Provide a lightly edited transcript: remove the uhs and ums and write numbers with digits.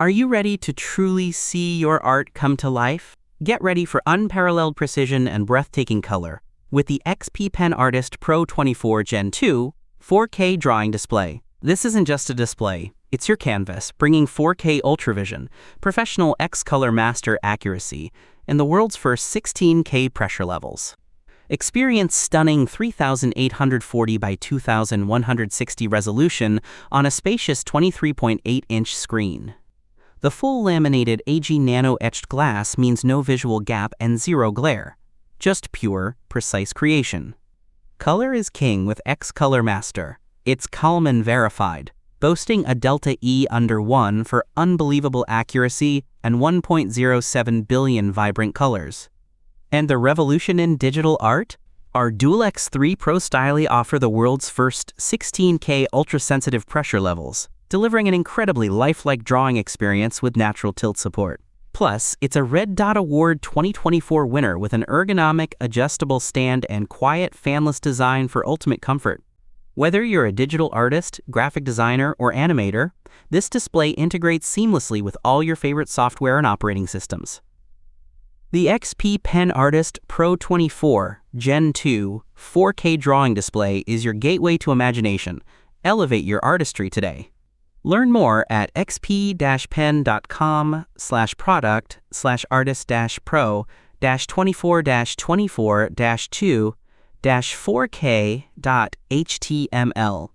Are you ready to truly see your art come to life? Get ready for unparalleled precision and breathtaking color with the XP Pen Artist Pro 24 Gen 2 4K drawing display. This isn't just a display, it's your canvas, bringing 4K UltraVision, professional X-Color master accuracy, and the world's first 16K pressure levels. Experience stunning 3840 by 2160 resolution on a spacious 23.8-inch screen. The full laminated AG nano-etched glass means no visual gap and zero glare. Just pure, precise creation. Color is king with X-Color Master. It's Kalman verified, boasting a Delta E under 1 for unbelievable accuracy and 1.07 billion vibrant colors. And the revolution in digital art? Our Dual X3 Pro Styli offer the world's first 16K ultra-sensitive pressure levels, delivering an incredibly lifelike drawing experience with natural tilt support. Plus, it's a Red Dot Award 2024 winner with an ergonomic, adjustable stand and quiet, fanless design for ultimate comfort. Whether you're a digital artist, graphic designer, or animator, this display integrates seamlessly with all your favorite software and operating systems. The XP Pen Artist Pro 24 Gen 2 4K drawing display is your gateway to imagination. Elevate your artistry today. Learn more at xp-pen.com/product/artist-pro-24-24-2-4k.html.